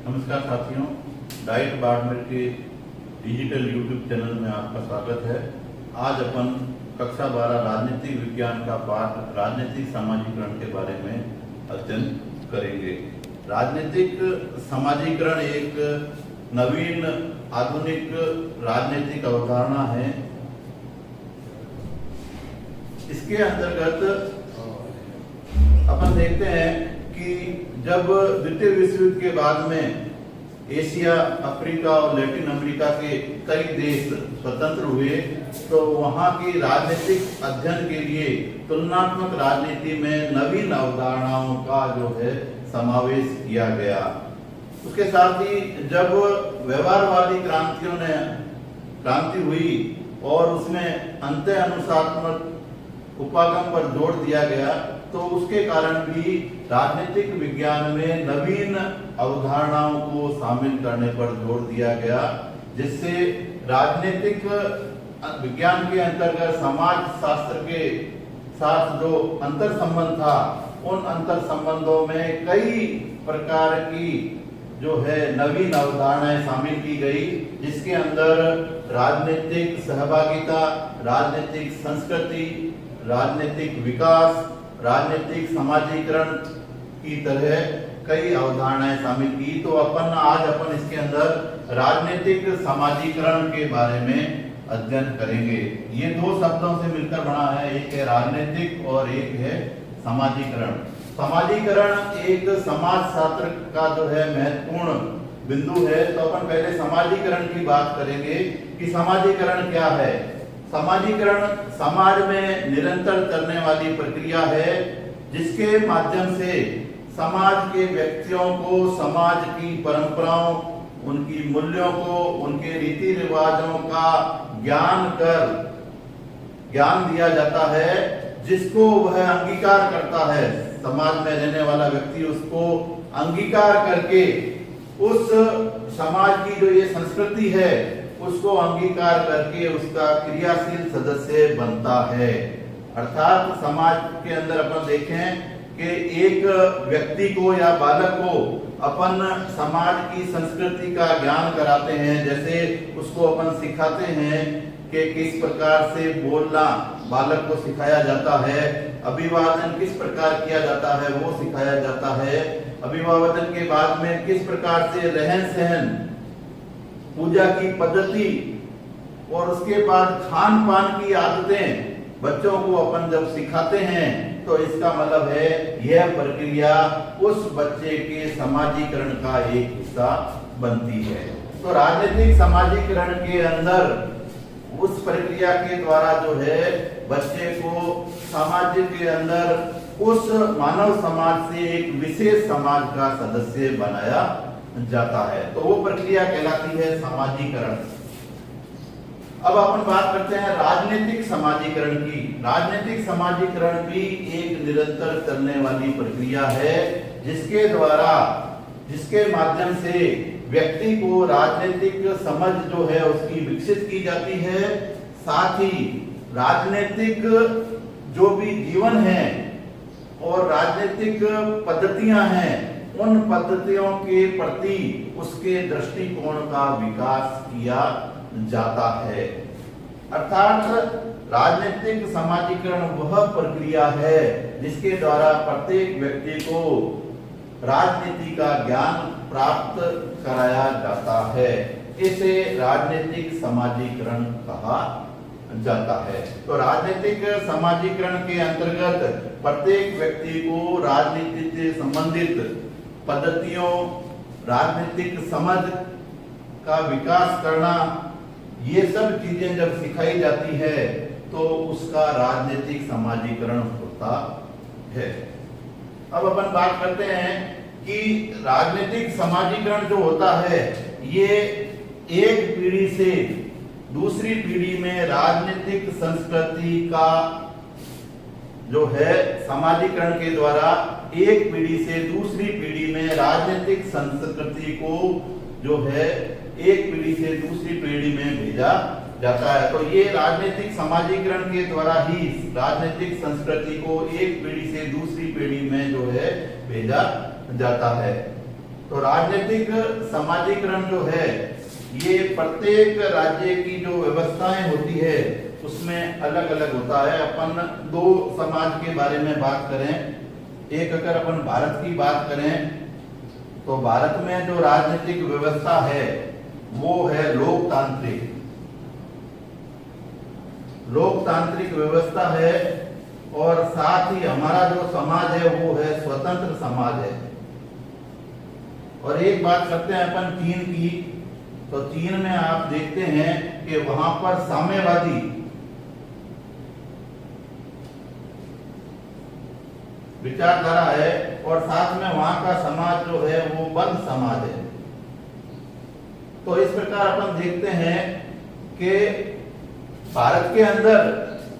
नमस्कार साथियों, डाइट बार्डमेट के डिजिटल यूट्यूब चैनल में आपका स्वागत है। आज अपन कक्षा 12 राजनीतिक विज्ञान का पाठ राजनीतिक समाजीकरण के बारे में अध्ययन करेंगे। राजनीतिक समाजीकरण एक नवीन आधुनिक राजनीतिक अवधारणा है। इसके अंतर्गत अपन देखते हैं कि जब द्वितीय विश्व युद्ध के बाद में एशिया, अफ्रीका और लैटिन अमेरिका के कई देश स्वतंत्र हुए, तो वहां की राजनीतिक अध्ययन के लिए तुलनात्मक राजनीति में नवीन अवधारणाओं का जो है समावेश किया गया। उसके साथ ही जब व्यवहारवादी क्रांति हुई और उसमें अंत्य अनुशासनात्मक उपागम पर जोर दिया गया, तो उसके कारण भी राजनीतिक विज्ञान में नवीन अवधारणाओं को शामिल करने पर जोर दिया गया, जिससे राजनीतिक विज्ञान के अंतर्गत समाज शास्त्र के साथ जो अंतर संबंध था, उन अंतर संबंधों में कई प्रकार की जो है नवीन अवधारणाएं शामिल की गई, जिसके अंदर राजनीतिक सहभागिता, राजनीतिक संस्कृति, राजनीतिक विकास, राजनीतिक समाजीकरण की तरह कई अवधारणाएं शामिल की। तो आज अपन इसके अंदर राजनीतिक समाजीकरण के बारे में अध्ययन करेंगे। ये दो शब्दों से मिलकर बना है, एक है राजनीतिक और एक है समाजीकरण। समाजीकरण एक समाज शास्त्र का जो है महत्वपूर्ण बिंदु है। तो अपन पहले समाजीकरण की बात करेंगे कि समाजीकरण क्या है। समाजीकरण समाज में निरंतर चलने वाली प्रक्रिया है, जिसके माध्यम से समाज के व्यक्तियों को समाज की परंपराओं, उनकी मूल्यों को, उनके रीति रिवाजों का ज्ञान दिया जाता है, जिसको वह अंगीकार करता है। समाज में रहने वाला व्यक्ति उसको अंगीकार करके उस समाज की जो ये संस्कृति है उसको अंगीकार करके उसका क्रियाशील सदस्य बनता है। अर्थात समाज के अंदर अपन देखें कि एक व्यक्ति को या बालक को अपन समाज की संस्कृति का ज्ञान कराते हैं। जैसे उसको अपन सिखाते हैं कि किस प्रकार से बोलना बालक को सिखाया जाता है, अभिवादन किस प्रकार किया जाता है वो सिखाया जाता है, अभिवादन के बाद में किस प्रकार से रहन सहन, पूजा की पद्धति और उसके बाद खान पान की आदतें बच्चों को अपन जब सिखाते हैं, तो इसका मतलब है यह प्रक्रिया उस बच्चे के समाजीकरण का एक हिस्सा बनती है। तो राजनीतिक समाजीकरण के अंदर उस प्रक्रिया के द्वारा जो है बच्चे को समाज के अंदर उस मानव समाज से एक विशेष समाज का सदस्य बनाया जाता है। तो वो प्रक्रिया कहलाती है समाजीकरण। अब अपन बात करते हैं राजनीतिक समाजीकरण की। राजनीतिक समाजीकरण भी एक निरंतर चलने वाली प्रक्रिया है, जिसके माध्यम से व्यक्ति को राजनीतिक समझ जो है उसकी विकसित की जाती है। साथ ही राजनीतिक जो भी जीवन है और राजनीतिक पद्धतियां हैं, उन पद्धतियों के प्रति उसके दृष्टिकोण का विकास किया जाता है। अर्थात राजनीतिक समाजीकरण वह प्रक्रिया है जिसके द्वारा प्रत्येक व्यक्ति को राजनीति का ज्ञान प्राप्त कराया जाता है। इसे राजनीतिक समाजीकरण कहा जाता है। तो राजनीतिक समाजीकरण के अंतर्गत प्रत्येक व्यक्ति को राजनीति से संबंधित पद्धतियों, राजनीतिक समझ का विकास करना, ये सब चीजें जब सिखाई जाती है तो उसका राजनीतिक समाजीकरण होता है। अब अपन बात करते हैं कि राजनीतिक समाजीकरण जो होता है, ये एक पीढ़ी से दूसरी पीढ़ी में राजनीतिक संस्कृति का जो है समाजीकरण के द्वारा एक पीढ़ी से दूसरी पीढ़ी में राजनीतिक संस्कृति को जो है एक पीढ़ी से दूसरी पीढ़ी में भेजा जाता है। तो ये राजनीतिक समाजीकरण के द्वारा ही राजनीतिक संस्कृति को एक पीढ़ी से दूसरी पीढ़ी में जो है भेजा जाता है। तो राजनीतिक समाजीकरण जो है ये प्रत्येक राज्य की जो व्यवस्थाएं होती है उसमें अलग अलग होता है। अपन दो समाज के बारे में बात करें, एक अगर अपन भारत की बात करें तो भारत में जो राजनीतिक व्यवस्था है वो है लोकतांत्रिक व्यवस्था है, और साथ ही हमारा जो समाज है वो है स्वतंत्र समाज है। और एक बात करते हैं अपन चीन की, तो चीन में आप देखते हैं कि वहां पर साम्यवादी विचारधारा है, और साथ में वहां का समाज जो है वो बंद समाज है। तो इस प्रकार अपन देखते हैं कि भारत के अंदर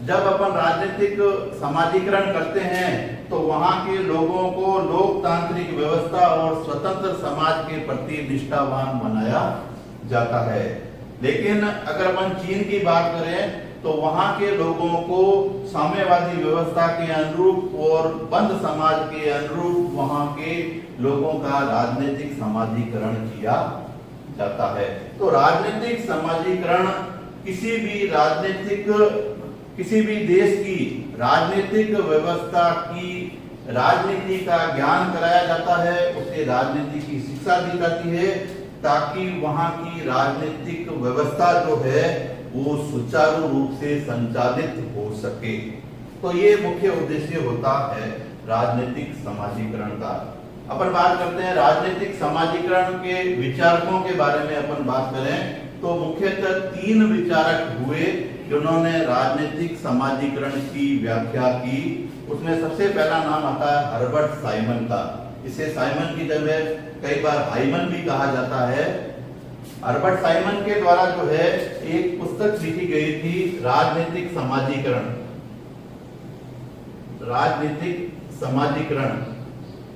जब अपन राजनीतिक समाजीकरण करते हैं तो वहां के लोगों को लोकतांत्रिक व्यवस्था और स्वतंत्र समाज के प्रति निष्ठावान बनाया जाता है। लेकिन अगर अपन चीन की बात करें तो वहां के लोगों को साम्यवादी व्यवस्था के अनुरूप और बंद समाज के अनुरूप वहां के लोगों का राजनीतिक समाजीकरण किया जाता है। तो राजनीतिक समाजीकरण किसी भी देश की राजनीतिक व्यवस्था की राजनीति का ज्ञान कराया जाता है, उसे राजनीति की शिक्षा दी जाती है ताकि वहां की राजनीतिक व्यवस्था जो है वो सुचारू रूप से संचालित हो सके। तो ये मुख्य उद्देश्य होता है राजनीतिक समाजीकरण का। अपन बात करते हैं राजनीतिक समाजीकरण के विचारकों के बारे में। अपन बात करें तो मुख्यतः 3 विचारक हुए जिन्होंने राजनीतिक समाजीकरण की व्याख्या की। उसमें सबसे पहला नाम आता है हर्बर्ट साइमन का। इसे साइमन की जगह कई बार हाइमन भी कहा जाता है। हर्बर्ट साइमन के द्वारा जो है एक पुस्तक लिखी गई थी राजनीतिक समाजीकरण।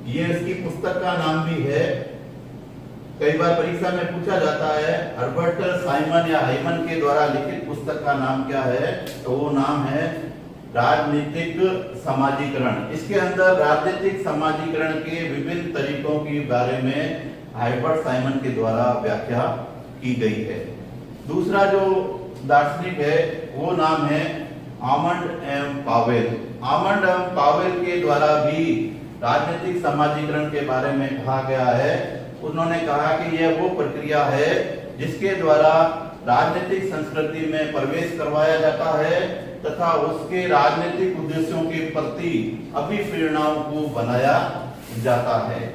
ये इसकी पुस्तक का नाम भी है। कई बार परीक्षा में पूछा जाता है हर्बर्ट साइमन या हाइमन के द्वारा लिखित पुस्तक का नाम क्या है, तो वो नाम है राजनीतिक समाजीकरण। इसके अंदर राजनीतिक समाजीकरण के विभिन्न तरीकों के बारे में हर्बर्ट साइमन के द्वारा व्याख्या की गई है। दूसरा जो दार्शनिक है वो नाम है आमंड एम पावेल के द्वारा भी राजनीतिक समाजीकरण के बारे में कहा गया है। उन्होंने कहा कि यह वो प्रक्रिया है जिसके द्वारा राजनीतिक संस्कृति में प्रवेश करवाया जाता है तथा उसके राजनीतिक उद्देश्यों के प्रति अभिप्रेरणाओं को बनाया जाता है।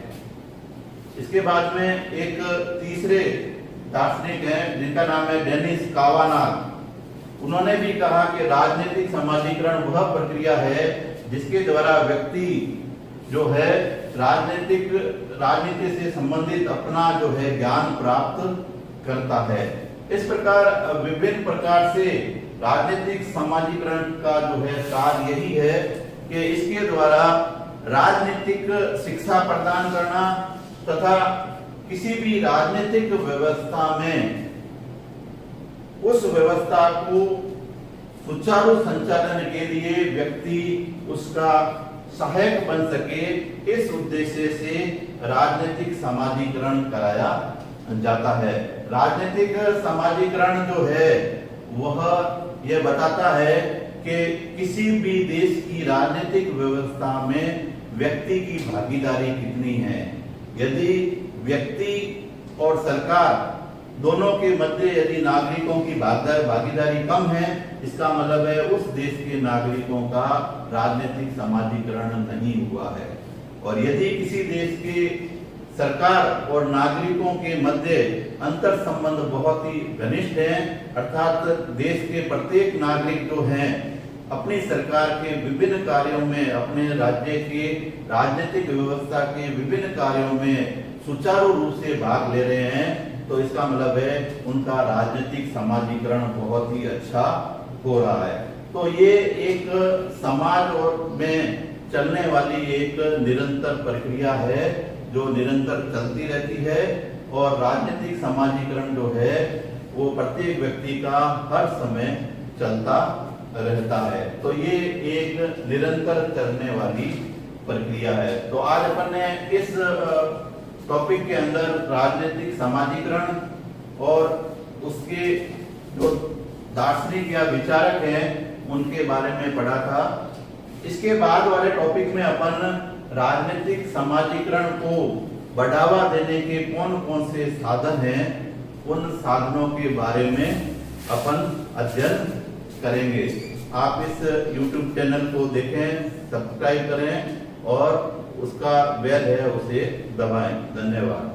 इसके बाद में एक तीसरे दार्शनिक हैं जिनका नाम है डेनिस कावानाग। उन्होंने भी कहा कि राजनीतिक समाजीकरण वह प्रक्रिया है जिसके द्वारा व्यक्ति जो है राजनीति से संबंधित अपना जो है ज्ञान प्राप्त करता है। इस प्रकार विभिन्न प्रकार से राजनीतिक समाजीकरण का जो है कार्य यही है कि इसके द्वारा राजनीतिक शिक्षा प्रदान करना तथा किसी भी राजनीतिक व्यवस्था में उस व्यवस्था को सुचारू संचालन के लिए व्यक्ति उसका सहायक बन सके, इस उद्देश्य से राजनीतिक समाजीकरण कराया जाता है। राजनीतिक समाजीकरण जो है वह यह बताता है कि किसी भी देश की राजनीतिक व्यवस्था में व्यक्ति की भागीदारी कितनी है। यदि व्यक्ति और सरकार दोनों के मध्य यदि नागरिकों की भागीदारी कम है, इसका मतलब है उस देश के नागरिकों का राजनीतिक समाजीकरण नहीं हुआ है। और यदि किसी देश के सरकार और नागरिकों के मध्य अंतर संबंध बहुत ही घनिष्ठ है, अर्थात देश के प्रत्येक नागरिक जो हैं अपनी सरकार के विभिन्न कार्यों में, अपने राज्य के राजनीतिक व्यवस्था के विभिन्न कार्यों में सुचारू रूप से भाग ले रहे हैं, तो इसका मतलब है उनका राजनीतिक समाजीकरण बहुत ही अच्छा हो रहा है। तो ये एक समाज और में चलने वाली एक निरंतर प्रक्रिया है जो निरंतर चलती रहती है, और राजनीतिक समाजीकरण जो है वो प्रत्येक व्यक्ति का हर समय चलता रहता है। तो ये एक निरंतर चलने वाली प्रक्रिया है। तो आज अपन ने इस टॉपिक के अंदर राजनीतिक समाजीकरण और उसके जो दार्शनिक या विचारक हैं उनके बारे में पढ़ा था। इसके बाद वाले टॉपिक में अपन राजनीतिक समाजीकरण को बढ़ावा देने के कौन कौन से साधन हैं, उन साधनों के बारे में अपन अध्ययन करेंगे। आप इस YouTube चैनल को देखें, सब्सक्राइब करें और उसका बेल है उसे दबाएं। धन्यवाद।